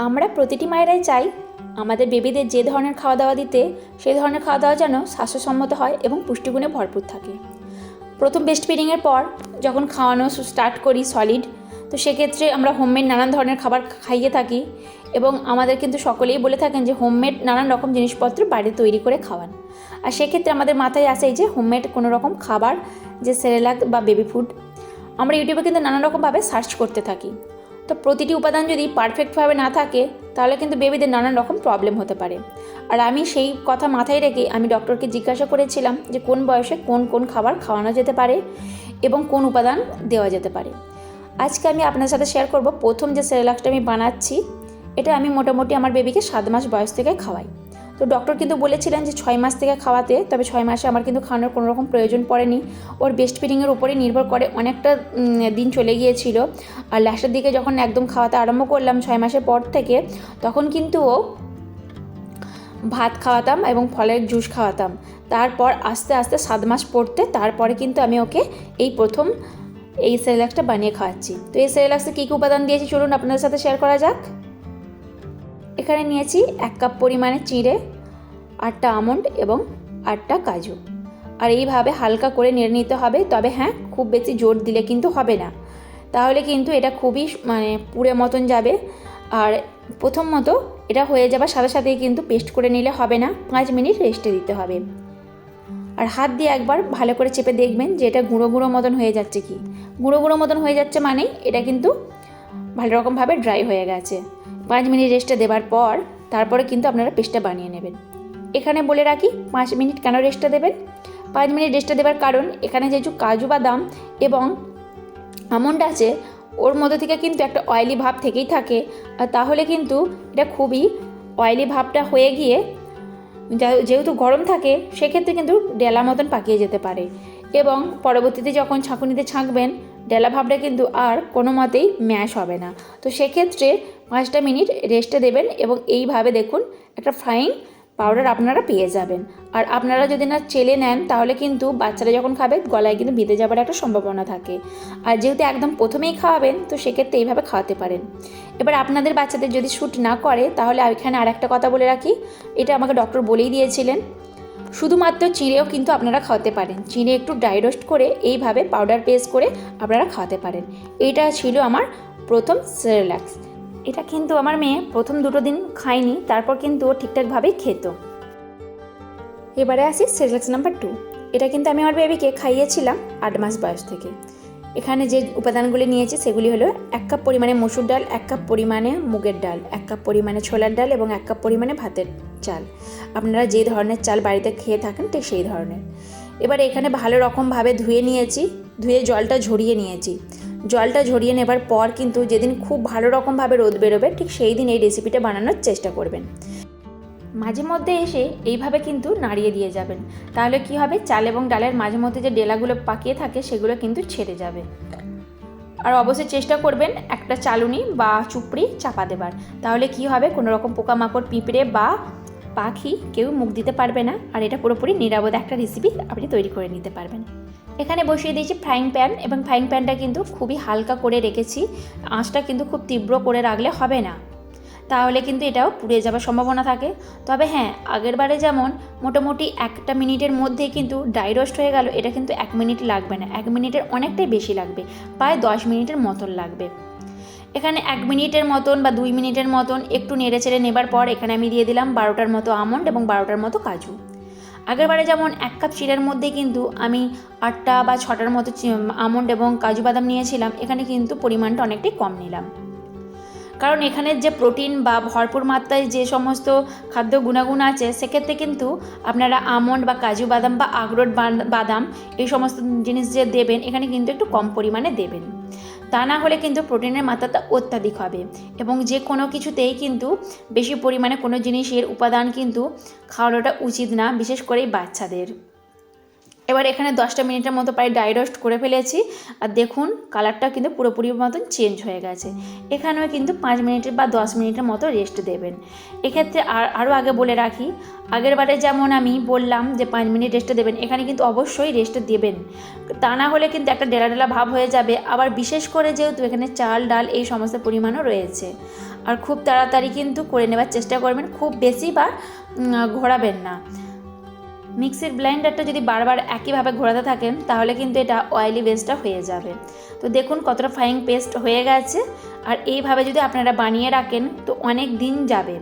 আমরা প্রতিটি মায়েরাই চাই আমাদের বেবিদের যে ধরনের খাওয়া দাওয়া দিতে সেই ধরনের খাওয়া দাওয়া যেন স্বাস্থ্যসম্মত হয় এবং পুষ্টিগুণে ভরপুর থাকে। প্রথম ব্রেস্ট ফিডিংয়ের পর যখন খাওয়ানো স্টার্ট করি সলিড, তো সেক্ষেত্রে আমরা হোমমেড নানান ধরনের খাবার খাইয়ে থাকি এবং আমাদের কিন্তু সকলেই বলে থাকেন যে হোমমেড নানান রকম জিনিসপত্র বাড়িতে তৈরি করে খাওয়ান। আর সেক্ষেত্রে আমাদের মাথায় আসে এই যে হোমমেড কোনো রকম খাবার, যে সেরেলাক বা বেবি ফুড, আমরা ইউটিউবে কিন্তু নানান রকমভাবে সার্চ করতে থাকি। তো প্রতিটি উপাদান যদি পারফেক্টভাবে না থাকে তাহলে কিন্তু বেবিদের নানান রকম প্রবলেম হতে পারে। আর আমি সেই কথা মাথায় রেখে আমি ডক্টরকে জিজ্ঞাসা করেছিলাম যে কোন বয়সে কোন কোন খাবার খাওয়ানো যেতে পারে এবং কোন উপাদান দেওয়া যেতে পারে। আজকে আমি আপনার সাথে শেয়ার করব প্রথম যে সেরেলাকটা আমি বানাচ্ছি, এটা আমি মোটামুটি আমার বেবিকে 7 মাস বয়স থেকে খাওয়াই। তো ডক্টর কিন্তু বলেছিলেন যে 6 মাস থেকে খাওয়াতে, তবে 6 মাসে আমার কিন্তু খাওয়ানোর কোনো রকম প্রয়োজন পড়েনি। ওর ব্রেস্ট ফিডিংয়ের উপরে নির্ভর করে অনেকটা দিন চলে গিয়েছিল। আর লাস্টের দিকে যখন একদম খাওয়াতে আরম্ভ করলাম 6 মাসের পর থেকে, তখন কিন্তু ও ভাত খাওয়াতাম এবং ফলের জুস খাওয়াতাম। তারপর আস্তে আস্তে 7 মাস পড়তে তারপরে কিন্তু আমি ওকে এই প্রথম এই সেরেলাক্সটা বানিয়ে খাওয়াচ্ছি। তো এই সেরেলাক্সে কী কী উপাদান দিয়েছি চলুন আপনাদের সাথে শেয়ার করা যাক। এখানে নিয়েছি 1 কাপ পরিমাণে চিঁড়ে, 8টা আমন্ড এবং 8টা কাজু। আর এইভাবে হালকা করে নেড়ে নিতে হবে। তবে হ্যাঁ, খুব বেশি জোর দিলে কিন্তু হবে না, তাহলে কিন্তু এটা খুবই পুড়ে মতন যাবে। আর প্রথমত এটা হয়ে যাবার সাথে সাথেই কিন্তু পেস্ট করে নিলে হবে না, 5 মিনিট রেস্টে দিতে হবে। আর হাত দিয়ে একবার ভালো করে চেপে দেখবেন যে এটা গুঁড়ো গুঁড়ো মতন হয়ে যাচ্ছে কি। গুঁড়ো গুঁড়ো মতন হয়ে যাচ্ছে মানে এটা কিন্তু ভালো রকমভাবে ড্রাই হয়ে গেছে। 5 মিনিট রেস্টে দেওয়ার পর তারপরে কিন্তু আপনারা পেস্টটা বানিয়ে নেবেন। এখানে বলে রাখি 5 মিনিট কেন রেস্টে দেবেন। 5 মিনিট রেস্টে দেওয়ার কারণ, এখানে যেহেতু কাজু বাদাম এবং আমন্ড আছে, ওর মধ্যে থেকে কিন্তু একটা অয়েলি ভাব থেকেই থাকে। আর তাহলে কিন্তু এটা খুবই অয়েলি ভাবটা হয়ে গিয়ে যেহেতু গরম থাকে সেক্ষেত্রে কিন্তু ডেলা মতন পাকিয়ে যেতে পারে এবং পরবর্তীতে যখন ছাঁকুনিতে ছাঁকবেন ডেলা ভাবটা কিন্তু আর কোনো মতেই ম্যাশ হবে না। তো সেক্ষেত্রে 5টা মিনিট রেস্টে দেবেন এবং এইভাবে দেখুন একটা ফ্রাইং পাউডার আপনারা পেয়ে যাবেন। আর আপনারা যদি না চেলে নেন তাহলে কিন্তু বাচ্চারা যখন খাবে গলায় কিন্তু বিঁধে যাবার একটা সম্ভাবনা থাকে। আর যেহেতু একদম প্রথমেই খাওয়াবেন তো সেক্ষেত্রে এইভাবে খাওয়াতে পারেন। এবার আপনাদের বাচ্চাদের যদি শ্যুট না করে তাহলে এখানে আর একটা কথা বলে রাখি, এটা আমাকে ডক্টর বলেই দিয়েছিলেন, শুধুমাত্র চিঁড়েও কিন্তু আপনারা খাওয়াতে পারেন। চিঁড়ে একটু ড্রাই রোস্ট করে এইভাবে পাউডার পেস্ট করে আপনারা খাওয়াতে পারেন। এটা ছিল আমার প্রথম সেরেলাক্স। এটা কিন্তু আমার মেয়ে প্রথম 2 দিন খায়নি, তারপর কিন্তু ও ঠিকঠাকভাবেই খেত। এবারে আসি সেরেলাক্স নাম্বার 2। এটা কিন্তু আমি আমার বেবিকে খাইয়েছিলাম 8 মাস বয়স থেকে। এখানে যে উপাদানগুলি নিয়েছি সেগুলি হলো 1 কাপ পরিমাণে মসুর ডাল, 1 কাপ পরিমাণে মুগের ডাল, 1 কাপ পরিমাণে ছোলার ডাল এবং 1 কাপ পরিমাণে ভাতের চাল। আপনারা যে ধরনের চাল বাড়িতে খেয়ে থাকেন ঠিক সেই ধরনের। এবার এখানে ভালো রকমভাবে ধুয়ে নিয়েছি, ধুয়ে জলটা ঝরিয়ে নিয়েছি। জলটা ঝরিয়ে নেবার পর কিন্তু যেদিন খুব ভালো রকমভাবে রোদ বেরোবে ঠিক সেই দিন এই রেসিপিটা বানানোর চেষ্টা করবেন। মাঝে মধ্যে এসে এইভাবে কিন্তু নাড়িয়ে দিয়ে যাবেন, তাহলে কি হবে, চাল এবং ডালের মাঝে মধ্যে যে ডেলাগুলো পাকিয়ে থাকে সেগুলো কিন্তু ছেড়ে যাবে। আর অবশ্যই চেষ্টা করবেন একটা চালুনি বা চুপড়ি চাপা দেবার, তাহলে কি হবে, কোনো রকম পোকামাকড়, পিঁপড়ে বা পাখি কেউ মুখ দিতে পারবে না। আর এটা পুরোপুরি নিরাপদ একটা রেসিপি আপনি তৈরি করে নিতে পারবেন। এখানে বসিয়ে দিয়েছি ফ্রাইং প্যান এবং ফ্রাইং প্যানটা কিন্তু খুবই হালকা করে রেখেছি। আঁচটা কিন্তু খুব তীব্র করে রাখলে হবে না, তাহলে কিন্তু এটাও পুড়ে যাওয়ার সম্ভাবনা থাকে। তবে হ্যাঁ, আগের বারে যেমন মোটামুটি 1 মিনিটের মধ্যেই কিন্তু ড্রাই রোস্ট হয়ে গেল, এটা কিন্তু 1 মিনিট লাগবে না, 1 মিনিটের অনেকটাই বেশি লাগবে, প্রায় 10 মিনিটের মতন লাগবে। এখানে 1 মিনিটের মতন বা 2 মিনিটের মতন একটু নেড়ে চেড়ে নেবার পর এখানে আমি দিয়ে দিলাম 12টার মতো আমন্ড এবং 12টার মতো কাজু। আগেরবারে যেমন 1 কাপ চিড়ের মধ্যে কিন্তু আমি 8টা বা 6টার মতো আমন্ড এবং কাজু বাদাম নিয়েছিলাম, এখানে কিন্তু পরিমাণটা অনেকটাই কম নিলাম। কারণ এখানে যে প্রোটিন বা ভরপুর মাত্রায় যে সমস্ত খাদ্য গুণাগুণ আছে সেক্ষেত্রে কিন্তু আপনারা আমন্ড বা কাজু বাদাম বা আখরোট বাদাম এই সমস্ত জিনিস যে দেবেন এখানে কিন্তু একটু কম পরিমাণে দেবেন, তা না হলে কিন্তু প্রোটিনের মাত্রাটা অত্যাধিক হবে এবং যে কোনো কিছুতেই কিন্তু বেশি পরিমাণে কোনো জিনিসের উপাদান কিন্তু খাওয়ানোটা উচিত না, বিশেষ করে বাচ্চাদের। এবার এখানে 10টা মিনিটের মতো প্রায় ড্রাই রোস্ট করে ফেলেছি আর দেখুন কালারটা কিন্তু পুরোপুরি মতন চেঞ্জ হয়ে গেছে। এখানেও কিন্তু 5 মিনিটের বা 10 মিনিটের মতো রেস্ট দেবেন। এক্ষেত্রে আরও আগে বলে রাখি, আগের বারে যেমন আমি বললাম যে 5 মিনিট রেস্টে দেবেন, এখানে কিন্তু অবশ্যই রেস্টে দেবেন, তা না হলে কিন্তু একটা ডেলা ডেলা ভাব হয়ে যাবে। আবার বিশেষ করে যেহেতু এখানে চাল ডাল এই সমস্ত পরিমাণও রয়েছে, আর খুব তাড়াতাড়ি কিন্তু করে নেবার চেষ্টা করবেন, খুব বেশি বা ঘোরাবেন না। মিক্সির ব্লেন্ডারটা যদি বারবার একইভাবে ঘোরাতে থাকেন তাহলে কিন্তু এটা অয়েলি বেসটা হয়ে যাবে। তো দেখুন কতটা ফাইন পেস্ট হয়ে গেছে। আর এইভাবে যদি আপনারা বানিয়ে রাখেন তো অনেক দিন যাবে।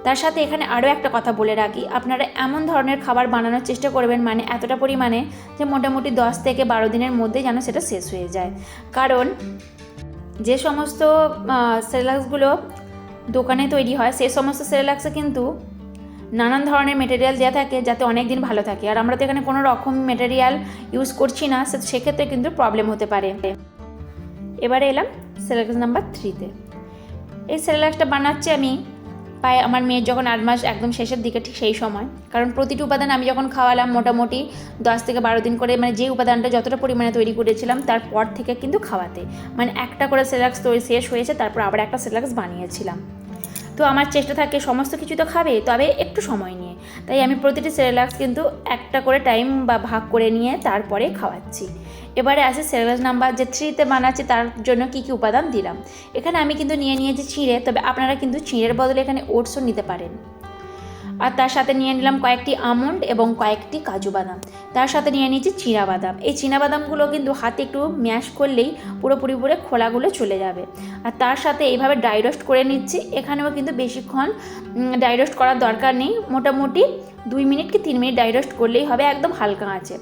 তার সাথে এখানে আরও একটা কথা বলে রাখি, আপনারা এমন ধরনের খাবার বানানোর চেষ্টা করবেন মানে এতটা পরিমাণে যে মোটামুটি 10 থেকে 12 দিনের মধ্যে যেন সেটা শেষ হয়ে যায়। কারণ যে সমস্ত সেরেলাক্সগুলো দোকানে তৈরি হয় সেই সমস্ত সেরেলাক্সে কিন্তু নানান ধরনের মেটেরিয়াল দেওয়া থাকে যাতে অনেক দিন ভালো থাকে, আর আমরা তো এখানে কোনো রকম মেটেরিয়াল ইউজ করছি না, সেক্ষেত্রে কিন্তু প্রবলেম হতে পারে। এবারে এলাম সেরেলাক্স নাম্বার 3-তে। এই সেরেলাক্সটা বানাচ্ছি আমি প্রায় আমার মেয়ের যখন 8 মাস একদম শেষের দিকে, ঠিক সেই সময়। কারণ প্রতিটি উপাদান আমি যখন খাওয়ালাম মোটামুটি 10 থেকে 12 দিন করে, মানে যে উপাদানটা যতটা পরিমাণে তৈরি করেছিলাম তারপর থেকে কিন্তু খাওয়াতে, মানে একটা করে সেরেলাক্স শেষ হয়েছে, তারপর আবার একটা সেরেলাক্স বানিয়েছিলাম। তো আমার চেষ্টা থাকে সমস্ত কিছু তো খাবে, তবে একটু সময় নিয়ে, তাই আমি প্রতিটি সেরেলাক্স কিন্তু একটা করে টাইম বা ভাগ করে নিয়ে তারপরে খাওয়াচ্ছি। এবারে আসে সেরেলাক্স নাম্বার যে 3-তে বানাচ্ছি তার জন্য কী কী উপাদান দিলাম। এখানে আমি কিন্তু নিয়ে নিয়েছি চিঁড়ে, তবে আপনারা কিন্তু চিঁড়ের বদলে এখানে ওটসও নিতে পারেন। আর তার সাথে নিয়ে নিলাম কয়েকটি আমন্ড এবং কয়েকটি কাজু বাদাম, তার সাথে নিয়ে নিয়েছি চীনাবাদাম। এই চীনাবাদামগুলো কিন্তু হাতে একটু ম্যাশ করলেই পুরোপুরি খোলাগুলো চলে যাবে। আর তার সাথে এইভাবে ড্রাই রোস্ট করে নিচ্ছি। এখানেও কিন্তু বেশিক্ষণ ড্রাই রোস্ট করার দরকার নেই, মোটামুটি 2 মিনিট কি 3 মিনিট ড্রাই রোস্ট করলেই হবে, একদম হালকা আছে।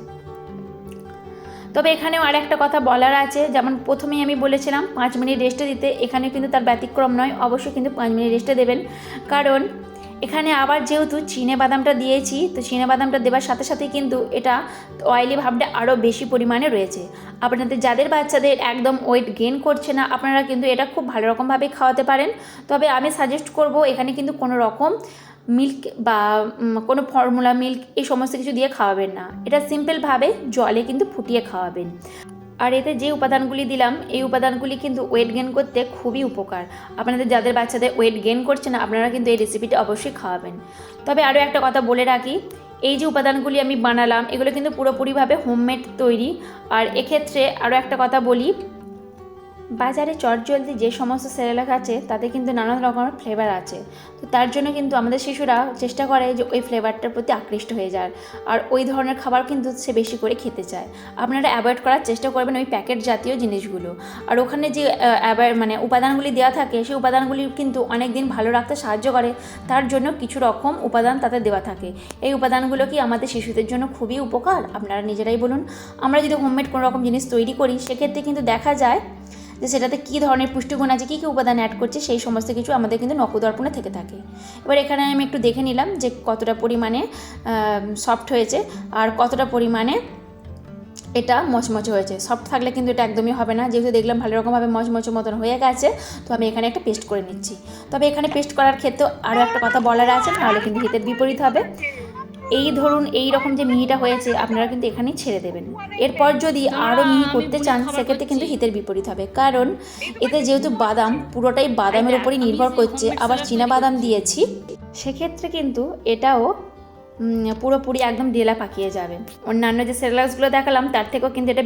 তবে এখানেও আর একটা কথা বলার আছে, যেমন প্রথমেই আমি বলেছিলাম 5 মিনিট রেস্টে দিতে, এখানে কিন্তু তার ব্যতিক্রম নয়, অবশ্যই কিন্তু 5 মিনিট রেস্টে দেবেন। কারণ এখানে আবার যেহেতু চিনে বাদামটা দিয়েছি, তো চিনে বাদামটা দেওয়ার সাথে সাথে কিন্তু এটা অয়েলি ভাবটা আরও বেশি পরিমাণে রয়েছে। আপনাদের যাদের বাচ্চাদের একদম ওয়েট গেইন করছে না, আপনারা কিন্তু এটা খুব ভালো রকমভাবে খাওয়াতে পারেন। তবে আমি সাজেস্ট করব এখানে কিন্তু কোনো রকম মিল্ক বা কোনো ফর্মুলা মিল্ক এই সমস্ত কিছু দিয়ে খাওয়াবেন না, এটা সিম্পলভাবে জলে কিন্তু ফুটিয়ে খাওয়াবেন। আর এতে যে উপাদানগুলি দিলাম এই উপাদানগুলি কিন্তু ওয়েট গেইন করতে খুবই উপকার। আপনাদের যাদের বাচ্চাদের ওয়েট গেইন করছে না আপনারা কিন্তু এই রেসিপিটা অবশ্যই খাওয়াবেন। তবে আরও একটা কথা বলে রাখি, এই যে উপাদানগুলি আমি বানালাম এগুলো কিন্তু পুরোপুরিভাবে হোমমেড তৈরি। আর এক্ষেত্রে আরও একটা কথা বলি, বাজারে চটজলদি যে সমস্ত সেরেলাক আছে তাতে কিন্তু নানান রকমের ফ্লেভার আছে, তো তার জন্য কিন্তু আমাদের শিশুরা চেষ্টা করে যে ওই ফ্লেভারটার প্রতি আকৃষ্ট হয়ে যায়, আর ওই ধরনের খাবার কিন্তু সে বেশি করে খেতে চায়। আপনারা অ্যাভয়েড করার চেষ্টা করবেন ওই প্যাকেট জাতীয় জিনিসগুলো। আর ওখানে যে উপাদানগুলি দেওয়া থাকে সেই উপাদানগুলি কিন্তু অনেক দিন ভালো রাখতে সাহায্য করে, তার জন্য কিছু রকম উপাদান তাতে দেওয়া থাকে। এই উপাদানগুলো কি আমাদের শিশুদের জন্য খুবই উপকার? আপনারা নিজেরাই বলুন। আমরা যদি হোমমেড কোনো রকম জিনিস তৈরি করি সেক্ষেত্রে কিন্তু দেখা যায় যে সেটাতে কী ধরনের পুষ্টিগুণ আছে, কী কী উপাদান অ্যাড করছে, সেই সমস্ত কিছু আমাদের কিন্তু নখদর্পণে থেকে থাকে। এবার এখানে আমি একটু দেখে নিলাম যে কতটা পরিমাণে সফট হয়েছে আর কতটা পরিমাণে এটা মচমচে হয়েছে। সফট থাকলে কিন্তু এটা একদমই হবে না, যেহেতু দেখলাম ভালো রকমভাবে মচমচে মতন হয়ে গেছে, তো আমি এখানে একটা পেস্ট করে নিচ্ছি। তবে এখানে পেস্ট করার ক্ষেত্রে আরও একটা কথা বলার আছে, নাহলে কিন্তু হিতের বিপরীত হবে। এই ধরুন এই রকম যে মিহিটা হয়েছে আপনারা কিন্তু এখানেই ছেড়ে দেবেন। এরপর যদি আরও মিহি করতে চান সেক্ষেত্রে কিন্তু হিতের বিপরীত হবে, কারণ এতে যেহেতু বাদাম পুরোটাই বাদামের উপরই নির্ভর করছে, আবার চীনা বাদাম দিয়েছি, সেক্ষেত্রে কিন্তু এটাও পুরোপুরি একদম ডেলা পাকিয়ে যাবে। অন্যান্য যে সেরেলাক্সগুলো দেখালাম তার থেকেও কিন্তু এটা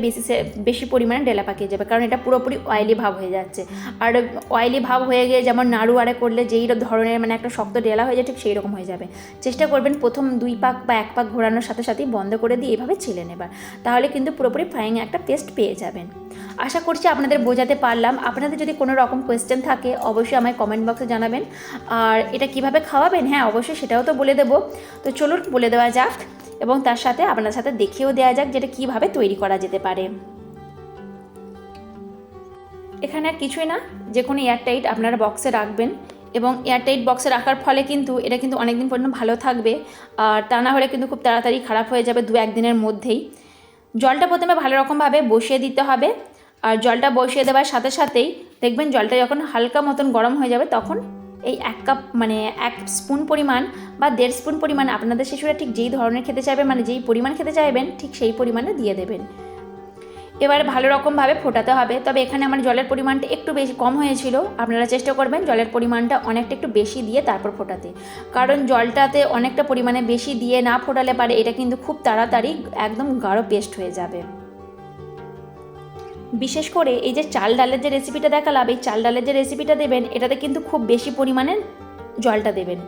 বেশি পরিমাণে ডেলা পাকিয়ে যাবে, কারণ এটা পুরোপুরি অয়েলি ভাব হয়ে যাচ্ছে। আর অয়েলি ভাব হয়ে গিয়ে যেমন নাড়ু আড়ে করলে যেই ধরনের মানে একটা শক্ত ডেলা হয়ে যায় ঠিক সেই রকম হয়ে যাবে। চেষ্টা করবেন প্রথম 2 পাক বা 1 পাক ঘোরানোর সাথে সাথেই বন্ধ করে দিয়ে এভাবে ছেলে নেবার, তাহলে কিন্তু পুরোপুরি ফ্রাইং একটা পেস্ট পেয়ে যাবেন। আশা করছি আপনাদের বোঝাতে পারলাম। আপনাদের যদি কোনো রকম কোয়েশ্চেন থাকে অবশ্যই আমায় কমেন্ট বক্সে জানাবেন। আর এটা কিভাবে খাওয়াবেন, হ্যাঁ অবশ্যই সেটাও তো বলে দেবো। তো চলুন বলে দেওয়া যাক, এবং তার সাথে আপনার সাথে দেখিয়েও দেওয়া যাক যেটা কিভাবে তৈরি করা যেতে পারে। এখানে আর কিছুই না, যে কোনো এয়ারটাইট আপনারা বক্সে রাখবেন, এবং এয়ারটাইট বক্সে রাখার ফলে কিন্তু এটা কিন্তু অনেক দিন পর্যন্ত ভালো থাকবে। আর তা না হলে কিন্তু খুব তাড়াতাড়ি খারাপ হয়ে যাবে 2-1 দিনের মধ্যেই। জলটা প্রথমে ভালো রকমভাবে বসিয়ে দিতে হবে, আর জলটা বসিয়ে দেওয়ার সাথে সাথেই দেখবেন জলটা যখন হালকা মতন গরম হয়ে যাবে তখন এই 1 কাপ মানে 1 স্পুন পরিমাণ বা 1.5 স্পুন পরিমাণ আপনাদের শিশুরা ঠিক যেই ধরনের খেতে চাইবে, মানে যেই পরিমাণ খেতে চাইবেন ঠিক সেই পরিমাণে দিয়ে দেবেন। এবার ভালো রকমভাবে ফোটাতে হবে। তবে এখানে আমার জলের পরিমাণটা একটু বেশি কম হয়েছিল, আপনারা চেষ্টা করবেন জলের পরিমাণটা অনেকটা একটু বেশি দিয়ে তারপর ফোটাতে, কারণ জলটাতে অনেকটা পরিমাণে বেশি দিয়ে না ফোটালে পারে এটা কিন্তু খুব তাড়াতাড়ি একদম গাঢ় পেস্ট হয়ে যাবে। বিশেষ করে এই যে চাল ডালের যে রেসিপিটা দেখালাম, এই চাল ডালের যে রেসিপিটা দেবেন এটাতে কিন্তু খুব বেশি পরিমাণে জলটা দেবেন,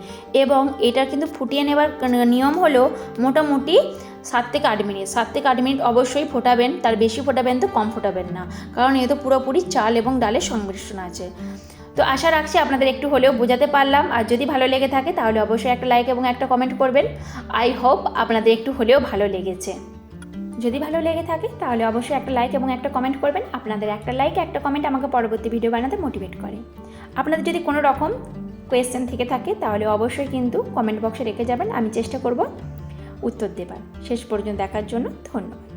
এবং এটা কিন্তু ফুটিয়ে নেবার নিয়ম হলো মোটামুটি 7 থেকে 8 মিনিট। 7 থেকে 8 মিনিট অবশ্যই ফোটাবেন, তার বেশি ফোটাবেন তো কম ফোটাবেন না, কারণ এ তো পুরোপুরি চাল এবং ডালের সংমিশ্রণ আছে। তো আশা রাখছি আপনাদের একটু হলেও বোঝাতে পারলাম, আর যদি ভালো লেগে থাকে তাহলে অবশ্যই একটা লাইক এবং একটা কমেন্ট করবেন। আই হোপ আপনাদের একটু হলেও ভালো লেগেছে। যদি ভালো লেগে থাকে তাহলে অবশ্যই একটা লাইক এবং একটা কমেন্ট করবেন। আপনাদের একটা লাইক একটা কমেন্ট আমাকে পরবর্তী ভিডিও বানাতে মোটিভেট করে। আপনাদের যদি কোনো রকম কোয়েশ্চেন থেকে থাকে তাহলে অবশ্যই কিন্তু কমেন্ট বক্সে রেখে যাবেন, আমি চেষ্টা করব উত্তর দেবার। শেষ পর্যন্ত দেখার জন্য ধন্যবাদ।